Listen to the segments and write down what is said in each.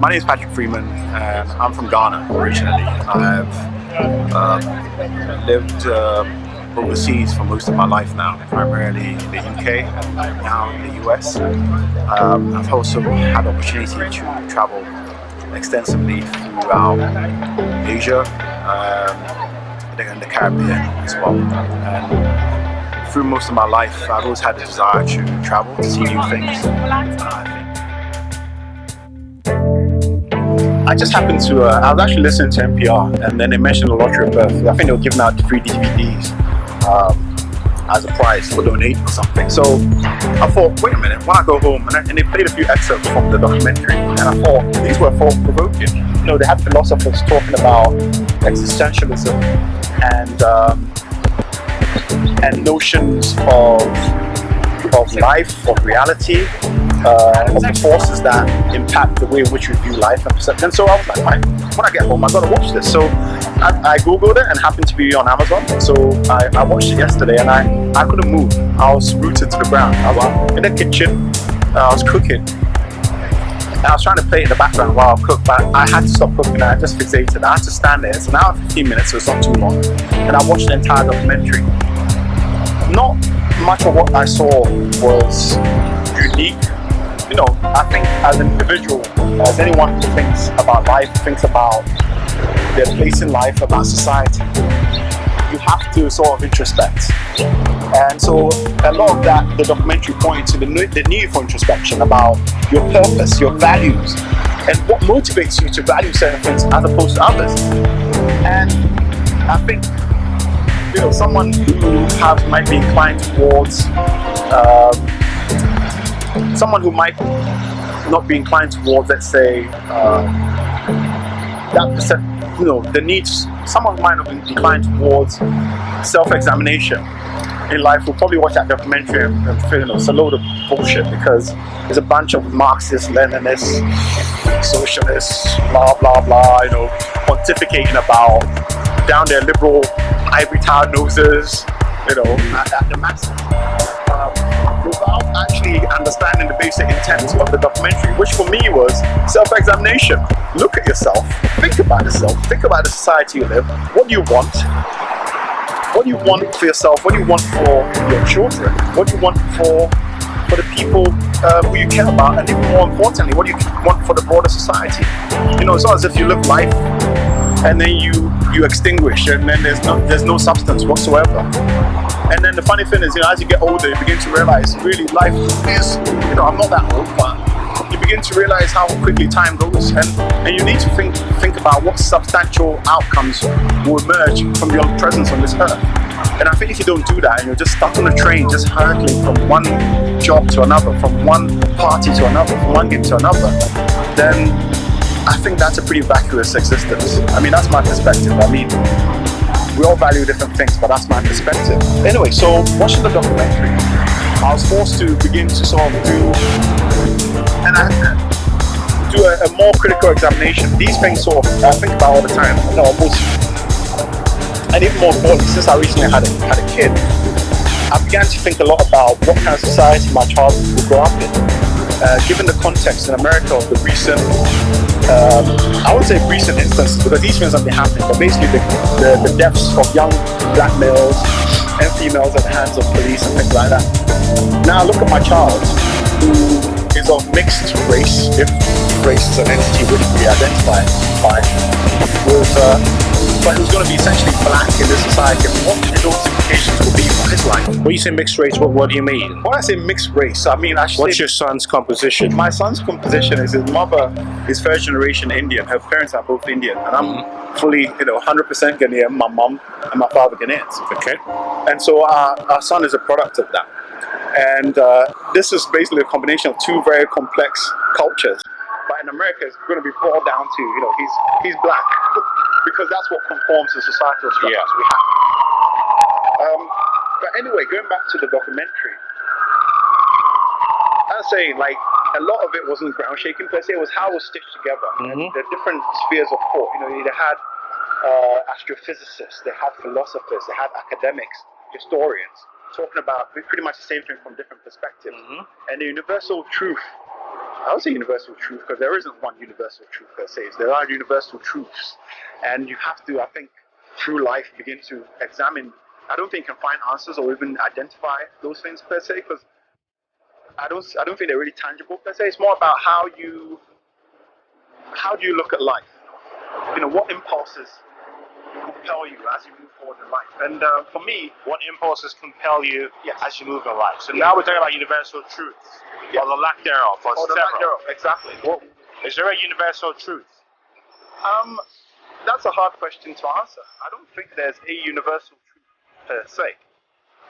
My name is Patrick Freeman, and I'm from Ghana originally. I've lived overseas for most of my life now, primarily in the UK, now in the US. I've also had the opportunity to travel extensively throughout Asia and the Caribbean as well. And through most of my life, I've always had the desire to travel, to see new things. I just happened to, I was actually listening to NPR, and then they mentioned the Lottery of Birth. I think they were giving out 3 DVDs as a prize for donating or something. So I thought, wait a minute, when I go home, and they played a few excerpts from the documentary, and I thought, these were thought-provoking. You know, they had philosophers talking about existentialism and notions of life, of reality, of the forces that impact the way in which we view life and perception. And so I was like, fine, when I get home, I've got to watch this. So I Googled it and happened to be on Amazon. So I watched it yesterday, and I couldn't move. I was rooted to the ground. I was in the kitchen, I was cooking. And I was trying to play it in the background while I cooked, but I had to stop cooking. I just fixated. I had to stand there. It's an hour and 15 minutes, so it's not too long. And I watched the entire documentary. Not much of what I saw was unique. You know, I think as an individual, as anyone who thinks about life, thinks about their place in life, about society, you have to sort of introspect. And so a lot of that, the documentary pointed to the need for introspection about your purpose, your values, and what motivates you to value certain things as opposed to others. And I think, you know, someone who might be inclined towards someone who might not be inclined towards, let's say, the needs. Someone who might not be inclined towards self-examination in life will probably watch that documentary and feel, you know, it's a load of bullshit because there's a bunch of Marxists, Leninists, socialists, blah blah blah, you know, pontificating about down their liberal ivory tower noses, you know, at the masses. Without actually understanding the basic intent of the documentary, which for me was self-examination. Look at yourself, think about yourself, think about the society you live. What do you want? What do you want for yourself? What do you want for your children? What do you want for the people who you care about? And even more importantly, what do you want for the broader society? You know, it's not as if you live life and then you extinguish, and then there's no substance whatsoever. And then the funny thing is, you know, as you get older, you begin to realize really life is, you know, I'm not that old, but you begin to realize how quickly time goes, and you need to think about what substantial outcomes will emerge from your presence on this earth. And I think if you don't do that, and you're just stuck on a train, just hurtling from one job to another, from one party to another, from one game to another, then I think that's a pretty vacuous existence. I mean, that's my perspective. I mean, we all value different things, but that's my perspective. Anyway, so watching the documentary, I was forced to begin to sort of do a more critical examination. These things sort of I think about all the time. You know, and even more importantly, since I recently had a kid, I began to think a lot about what kind of society my child will grow up in. Given the context in America of the recent, I wouldn't say recent instances because these things have been happening, but basically the deaths of young black males and females at the hands of police and things like that. Now look at my child, who is of mixed race, if race is an entity which we identify by, but who's going to be essentially black in this society, and what those implications will be for his life. When you say mixed race, what do you mean? When I say mixed race, I mean actually. What's your son's composition? My son's composition is his mother is first generation Indian. Her parents are both Indian, and I'm fully, 100% Ghanaian. My mom and my father Ghanaians. Okay. And so our son is a product of that. And this is basically a combination of two very complex cultures. But in America, it's going to be boiled down to, he's black because that's what conforms to societal structures we have. But anyway, going back to the documentary, I'd say like a lot of it wasn't ground shaking per se. It was how it was stitched together. And the different spheres of thought. They had astrophysicists, they had philosophers, they had academics, historians, talking about pretty much the same thing from different perspectives. And the universal truth I would say universal truth because there isn't one universal truth per se. There are universal truths, and you have to, I think, through life begin to examine. I don't think you can find answers or even identify those things per se because I don't think they're really tangible per se. It's more about how do you look at life. You know, what impulses compel you as you move forward in life. And for me, What impulses compel you as you move in life? So Yeah. now we're talking about universal truths, or the lack thereof, or the several. lack thereof, exactly. What, is there a universal truth? That's a hard question to answer. I don't think there's a universal truth per se.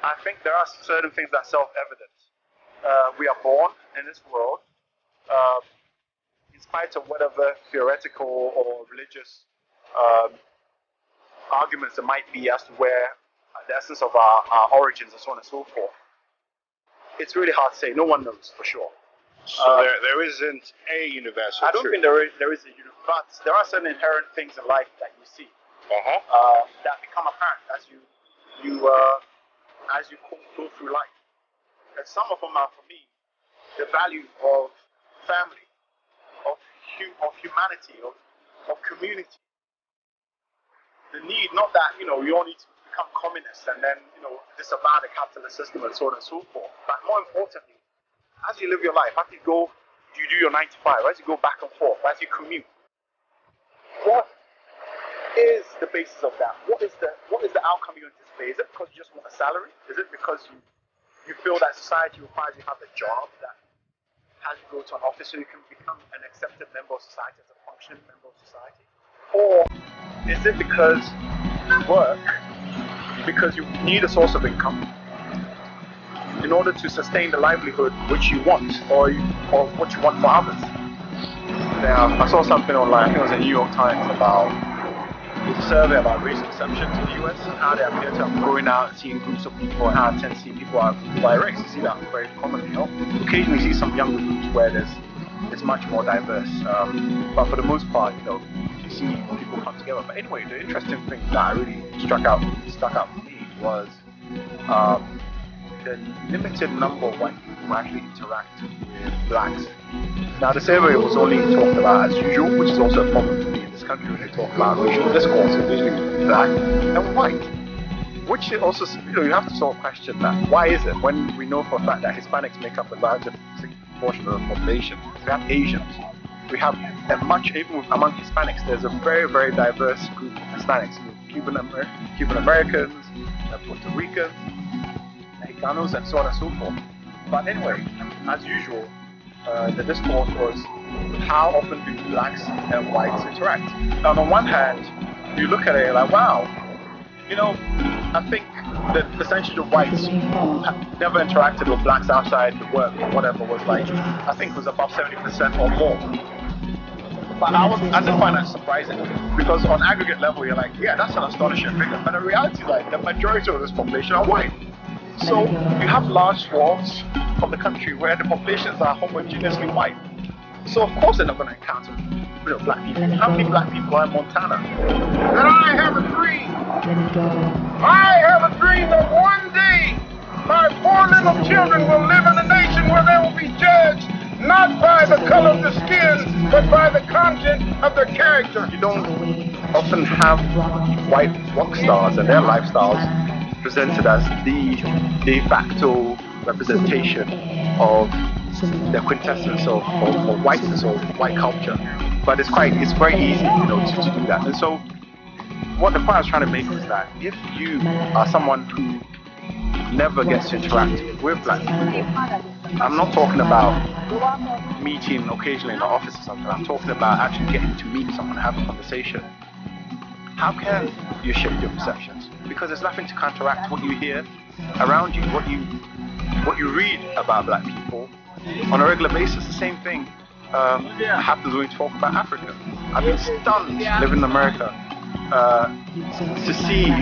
I think there are certain things that are self-evident. We are born in this world, in spite of whatever theoretical or religious arguments there might be as to where the essence of our origins and so on and so forth. It's really hard to say. No one knows for sure. So there isn't a universal I don't truth. think there is a universe, but there are certain inherent things in life that you see that become apparent as you go through life. And some of them are, for me, the value of family, of humanity, of community. The need, not that you all need to become communists and then disavow the capitalist system and so on and so forth, but more importantly, as you live your life, as you do your 9 to 5, as you go back and forth, as you commute, what is the basis of that? What is the outcome you anticipate? Is it because you just want a salary? Is it because you feel that society requires you to have a job that has you go to an office so you can become an accepted member of society, as a functioning member of society? Or is it because you work because you need a source of income in order to sustain the livelihood which you want or what you want for others? Now, I saw something online, I think it was in the New York Times, about a survey about racial perceptions in the US and how they appear to have going out and seeing groups of people and how I tend to see people are by race. You see that very commonly. Occasionally you see some younger groups where it's much more diverse. But for the most part, you see people come together. But anyway, the interesting thing that really stuck out for me was the limited number of white people who actually interact with blacks. Now, the survey was only talked about as usual, which is also a problem for me in this country when they talk about racial discourse, usually black and white. Which also, you have to sort of question that. Why is it when we know for a fact that Hispanics make up a larger portion of the population? We have Asians. We have even among Hispanics, there's a very, very diverse group of Hispanics. Cuban Americans, Puerto Ricans, Mexicanos, and so on and so forth. But anyway, as usual, the discourse was how often do blacks and whites interact? Now, on one hand, you look at it and you're like, wow, I think the percentage of whites who never interacted with blacks outside the work or whatever was I think was above 70% or more. But I didn't find that surprising because on aggregate level, you're like, yeah, that's an astonishing figure. But the reality is the majority of this population are white. So you have large swaths of the country where the populations are homogeneously white. So of course they're not going to encounter black people. How many black people are in Montana? And I have a dream. I have a dream that one day my poor little children will live in a nation where they will be judged not by the color of the skin, but by the content of their character. You don't often have white rock stars and their lifestyles presented as the de facto representation of the quintessence of whiteness or white culture. But it's very easy, to do that. And so what the point I was trying to make was that if you are someone who never gets to interact with black people, I'm not talking about meeting occasionally in the office or something, I'm talking about actually getting to meet someone and have a conversation. How can you shift your perceptions? Because there's nothing to counteract what you hear around you, what you read about black people on a regular basis. The same thing happens when we talk about Africa. I've been stunned living in America to see,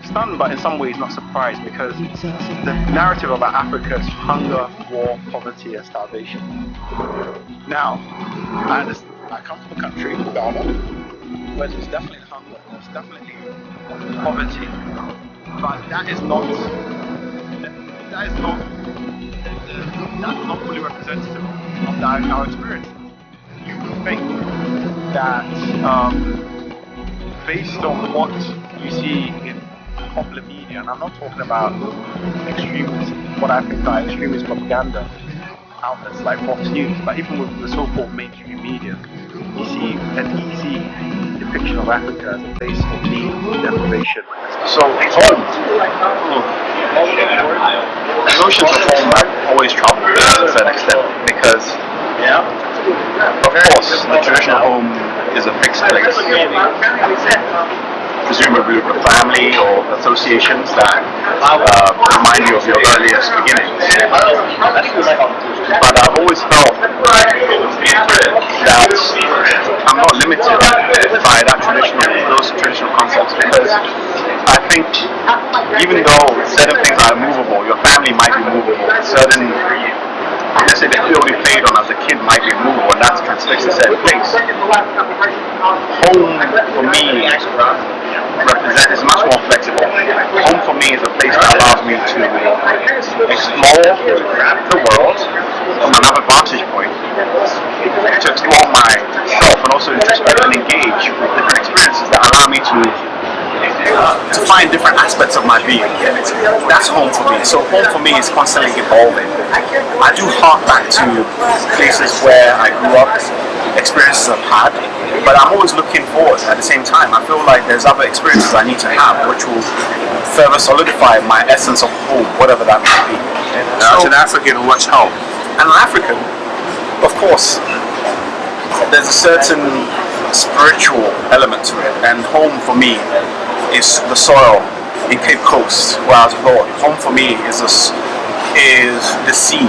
stunned but in some ways not surprised, because the narrative about Africa is hunger, war, poverty and starvation. Now, I come from a country, Ghana, where there's definitely hunger, there's definitely poverty, but that is not that's not fully representative of our experience. You would think that based on what you see in popular media, and I'm not talking about extremist, what I think are extremist propaganda outlets like Fox News, but even with the so-called mainstream media, you see an easy depiction of Africa as a place of need, deprivation. So home. The notions of home have always troubled me to a certain extent because, of course, the traditional home is a fixed place, presumably with family or associations that remind you of your earliest beginnings. But I've always felt that I'm not limited by those traditional concepts, because I think even though certain things are immovable, your family might be movable, certain, let's say, the field you played on as a kid might be movable, and that's transfixed to a certain place. Home for me is much more flexible. Home for me is a place that allows me to explore the world from another vantage point, to explore myself and also introspect and engage with different experiences that allow me to find different aspects of my being. That's home for me. So home for me is constantly evolving. I do hark back to places where I grew up, experiences I've had, but I'm always looking forward at the same time. I feel like there's other experiences I need to have which will further solidify my essence of home, whatever that might be. Now, as an African, what's home? And an African, of course, there's a certain spiritual element to it, and home for me is the soil in Cape Coast where I was born. Home for me is the sea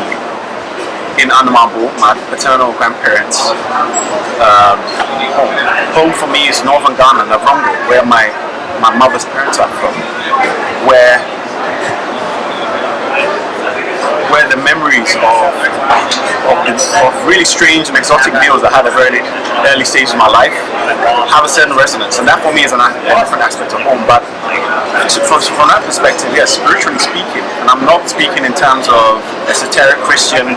in Anamabu, my paternal grandparents' home. Home for me is northern Ghana, Navrongo, where my mother's parents are from, where the memories of really strange and exotic meals I had at very early stages of my life have a certain resonance, and that for me is a different aspect of home. But from that perspective, yes, spiritually speaking, and I'm not speaking in terms of esoteric Christian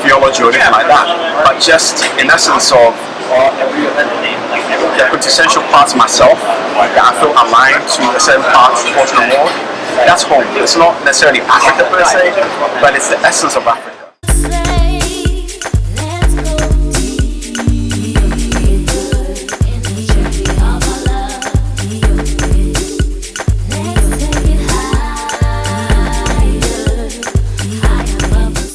theology or anything like that, but just in essence of the quintessential parts of myself that I feel aligned to a certain portion of the world. That's home. It's not necessarily Africa per se, but it's the essence of Africa.